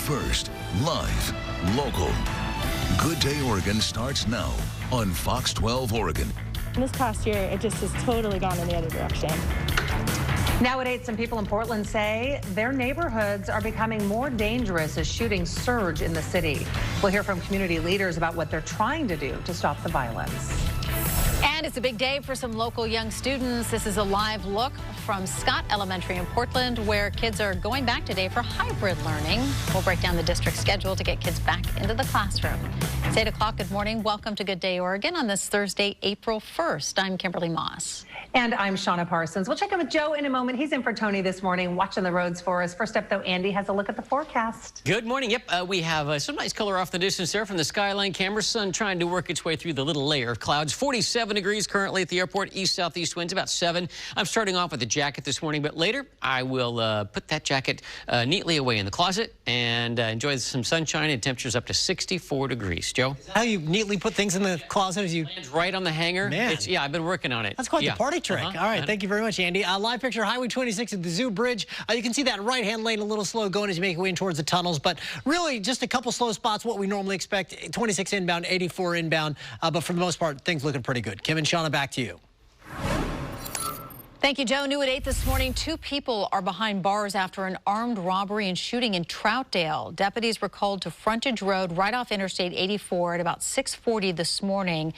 first, live, local. Good Day Oregon starts now on Fox 12 Oregon. This past year, it just has totally gone in the other direction. Now at 8, some people in Portland say their neighborhoods are becoming more dangerous as shootings surge in the city. We'll hear from community leaders about what they're trying to do to stop the violence. And it's a big day for some local young students. This is a live look from Scott Elementary in Portland, where kids are going back today for hybrid learning. We'll break down the district schedule to get kids back into the classroom. It's 8 o'clock. Good morning. Welcome to Good Day Oregon on this Thursday, April 1st. I'm Kimberly Moss. And I'm Shauna Parsons. We'll check in with Joe in a moment. He's in for Tony this morning, watching the roads for us. First up, though, Andy has a look at the forecast. Good morning. Yep, we have some nice color off the distance there from the skyline camera. Sun trying to work its way through the little layer of clouds. 47 degrees currently at the airport. East-southeast winds about 7. I'm starting off with a jacket this morning, but later I will put that jacket neatly away in the closet and enjoy some sunshine and temperatures up to 64 degrees. Joe? How you neatly put things in the closet as you... It's right on the hanger. Man. Yeah, I've been working on it. That's quite the party trick. All right, thank you very much, Andy. Live picture, Highway 26 at the Zoo Bridge. You can see that right-hand lane a little slow going as you make your way in towards the tunnels, but really just a couple slow spots, what we normally expect. 26 inbound, 84 inbound, but for the most part, things looking pretty good. Kim and Shauna, back to you. Thank you, Joe. New at 8 this morning, 2 people are behind bars after an armed robbery and shooting in Troutdale. Deputies were called to Frontage Road right off Interstate 84 at about 6:40 this morning.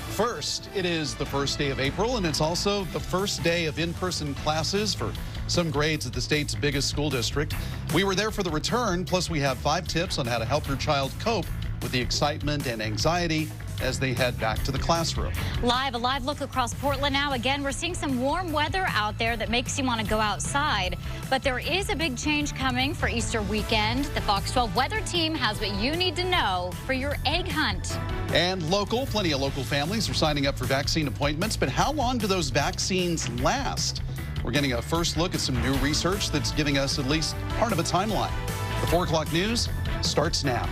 First, it is the first day of April, and it's also the first day of in-person classes for some grades at the state's biggest school district. We were there for the return, plus we have 5 tips on how to help your child cope with the excitement and anxiety as they head back to the classroom. A live look across Portland now. Again, we're seeing some warm weather out there that makes you want to go outside. But there is a big change coming for Easter weekend. The Fox 12 weather team has what you need to know for your egg hunt. And local, plenty of local families are signing up for vaccine appointments. But how long do those vaccines last? We're getting a first look at some new research that's giving us at least part of a timeline. The 4 o'clock news starts now.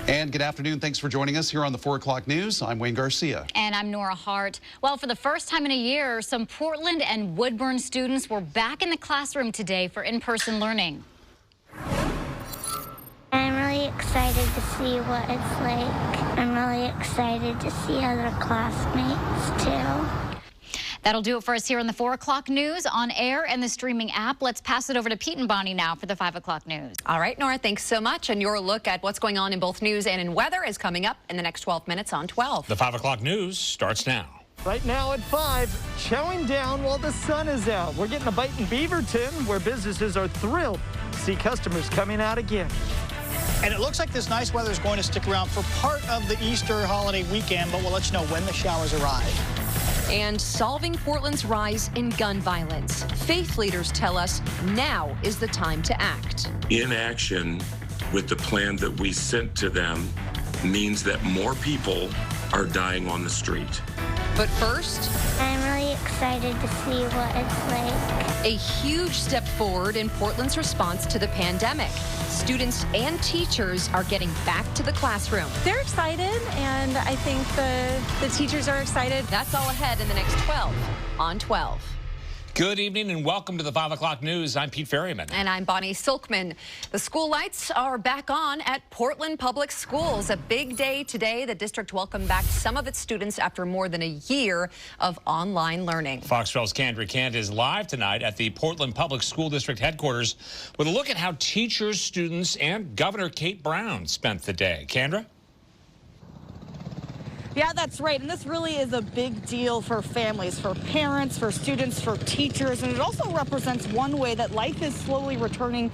And good afternoon. Thanks for joining us here on the 4 o'clock news. I'm Wayne Garcia. And I'm Nora Hart. Well, for the first time in a year, some Portland and Woodburn students were back in the classroom today for in-person learning. I'm really excited to see what it's like. I'm really excited to see other classmates, too. That'll do it for us here on the 4 o'clock news on air and the streaming app. Let's pass it over to Pete and Bonnie now for the 5 o'clock news. All right, Nora, thanks so much. And your look at what's going on in both news and in weather is coming up in the next 12 minutes on 12. The 5 o'clock news starts now. Right now at 5, chowing down while the sun is out. We're getting a bite in Beaverton, where businesses are thrilled to see customers coming out again. And it looks like this nice weather is going to stick around for part of the Easter holiday weekend, but we'll let you know when the showers arrive. And solving Portland's rise in gun violence. Faith leaders tell us now is the time to act. Inaction with the plan that we sent to them means that more people are dying on the street. But first, I'm really excited to see what it's like. A huge step forward in Portland's response to the pandemic. Students and teachers are getting back to the classroom. They're excited, and I think the teachers are excited. That's all ahead in the next 12 on 12. Good evening and welcome to the 5 o'clock news. I'm Pete Ferryman. And I'm Bonnie Silkman. The school lights are back on at Portland Public Schools. A big day today. The district welcomed back some of its students after more than a year of online learning. Fox 12's Kendra Kent is live tonight at the Portland Public School District headquarters with a look at how teachers, students, and Governor Kate Brown spent the day. Kendra? Yeah, that's right. And this really is a big deal for families, for parents, for students, for teachers. And it also represents one way that life is slowly returning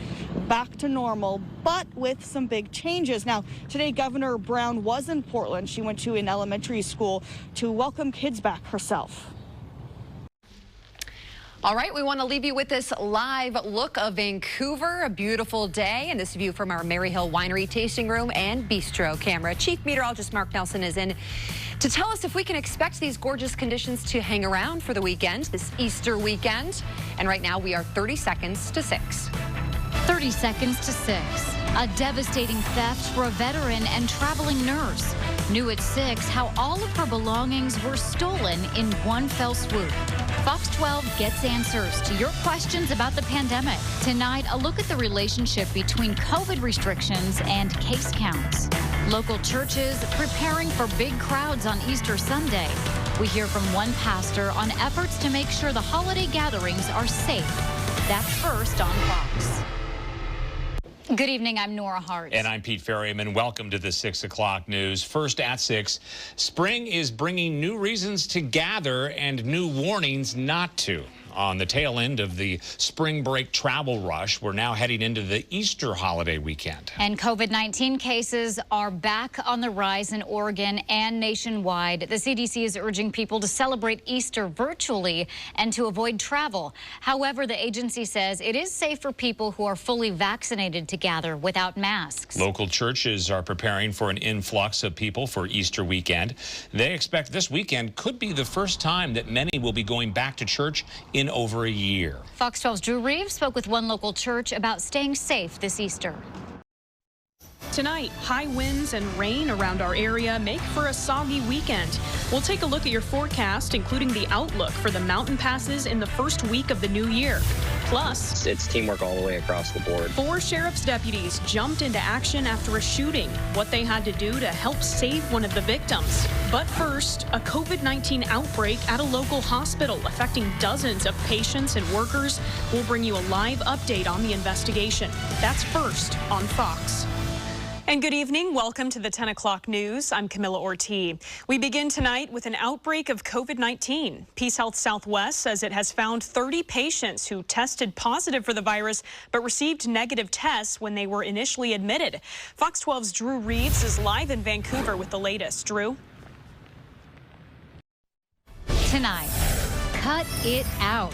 back to normal, but with some big changes. Now, today, Governor Brown was in Portland. She went to an elementary school to welcome kids back herself. All right, we want to leave you with this live look of Vancouver, a beautiful day, and this view from our Maryhill Winery tasting room and bistro camera. Chief Meteorologist Mark Nelson is in to tell us if we can expect these gorgeous conditions to hang around for the weekend, this Easter weekend. And right now we are 30 seconds to 6. 30 seconds to 6. A devastating theft for a veteran and traveling nurse. New at 6, how all of her belongings were stolen in one fell swoop. Fox 12 gets answers to your questions about the pandemic. Tonight, a look at the relationship between COVID restrictions and case counts. Local churches preparing for big crowds on Easter Sunday. We hear from one pastor on efforts to make sure the holiday gatherings are safe. That's first on Fox. Good evening, I'm Nora Hart. And I'm Pete Ferryman. Welcome to the 6 o'clock news. First at 6, spring is bringing new reasons to gather and new warnings not to. On the tail end of the spring break travel rush, we're now heading into the Easter holiday weekend. And COVID-19 cases are back on the rise in Oregon and nationwide. The CDC is urging people to celebrate Easter virtually and to avoid travel. However, the agency says it is safe for people who are fully vaccinated to gather without masks. Local churches are preparing for an influx of people for Easter weekend. They expect this weekend could be the first time that many will be going back to church in over a year. Fox 12's Drew Reeves spoke with one local church about staying safe this Easter. Tonight, high winds and rain around our area make for a soggy weekend. We'll take a look at your forecast, including the outlook for the mountain passes in the first week of the new year. Plus, it's teamwork all the way across the board. 4 sheriff's deputies jumped into action after a shooting, what they had to do to help save one of the victims. But first, a COVID-19 outbreak at a local hospital affecting dozens of patients and workers. We'll bring you a live update on the investigation. That's first on Fox. And good evening. Welcome to the 10 o'clock news. I'm Camilla Ortiz. We begin tonight with an outbreak of COVID-19. Peace Health Southwest says it has found 30 patients who tested positive for the virus but received negative tests when they were initially admitted. Fox 12's Drew Reeves is live in Vancouver with the latest. Drew? Tonight, cut it out.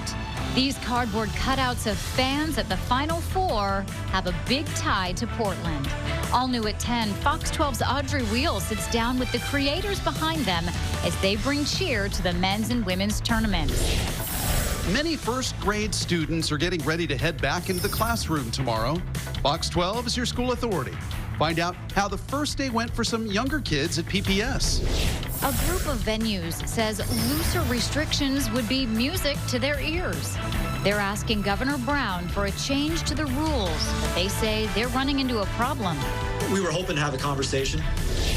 These cardboard cutouts of fans at the Final Four have a big tie to Portland. All new at 10, Fox 12's Audrey Wheel sits down with the creators behind them as they bring cheer to the men's and women's tournaments. Many first grade students are getting ready to head back into the classroom tomorrow. Fox 12 is your school authority. Find out how the first day went for some younger kids at PPS. A group of venues says looser restrictions would be music to their ears. They're asking Governor Brown for a change to the rules, but they say they're running into a problem. We were hoping to have a conversation.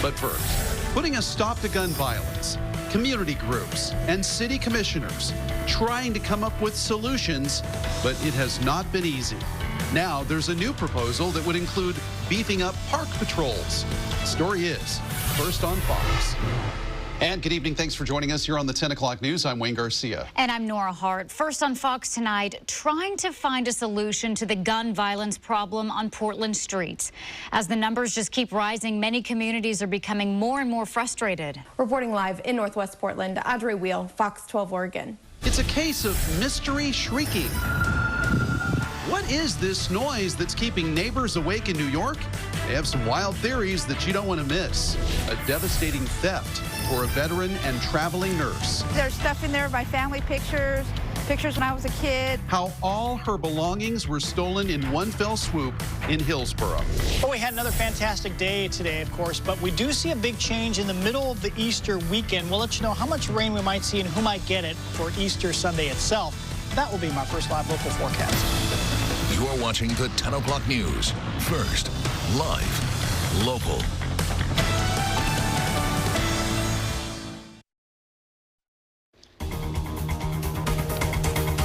But first, putting a stop to gun violence, community groups, and city commissioners trying to come up with solutions, but it has not been easy. Now there's a new proposal that would include beefing up park patrols. The story is first on Fox. And good evening. Thanks for joining us here on the 10 o'clock news. I'm Wayne Garcia. And I'm Nora Hart. First on Fox tonight, trying to find a solution to the gun violence problem on Portland streets. As the numbers just keep rising, many communities are becoming more and more frustrated. Reporting live in Northwest Portland, Audrey Wheel, Fox 12 Oregon. It's a case of mystery shrieking. What is this noise that's keeping neighbors awake in New York? They have some wild theories that you don't want to miss. A devastating theft for a veteran and traveling nurse. There's stuff in there, my family pictures when I was a kid. How all her belongings were stolen in one fell swoop in Hillsborough. Well, we had another fantastic day today, of course, but we do see a big change in the middle of the Easter weekend. We'll let you know how much rain we might see and who might get it for Easter Sunday itself. That will be my first live local forecast. You're watching the 10 o'clock news. First, live, local.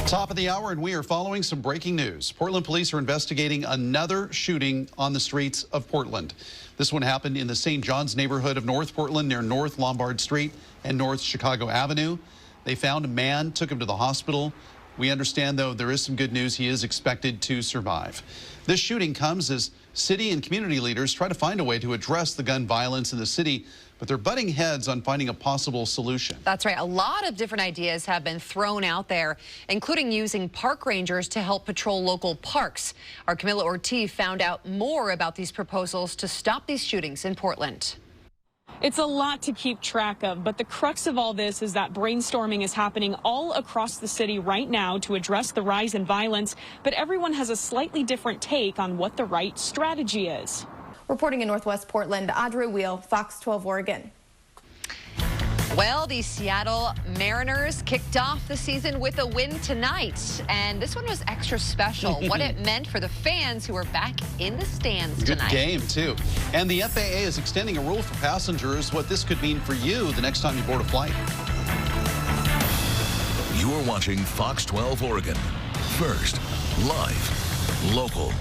Top of the hour, and we are following some breaking news. Portland police are investigating another shooting on the streets of Portland. This one happened in the St. John's neighborhood of North Portland near North Lombard Street and North Chicago Avenue. They found a man, took him to the hospital. We understand, though, there is some good news. He is expected to survive. This shooting comes as city and community leaders try to find a way to address the gun violence in the city, but they're butting heads on finding a possible solution. That's right. A lot of different ideas have been thrown out there, including using park rangers to help patrol local parks. Our Camilla Ortiz found out more about these proposals to stop these shootings in Portland. It's a lot to keep track of, but the crux of all this is that brainstorming is happening all across the city right now to address the rise in violence, but everyone has a slightly different take on what the right strategy is. Reporting in Northwest Portland, Audrey Wheel, Fox 12 Oregon. Well, the Seattle Mariners kicked off the season with a win tonight, and this one was extra special. What it meant for the fans who were back in the stands tonight. Good game, too. And the FAA is extending a rule for passengers. What this could mean for you the next time you board a flight. You're watching Fox 12 Oregon. First, live, local,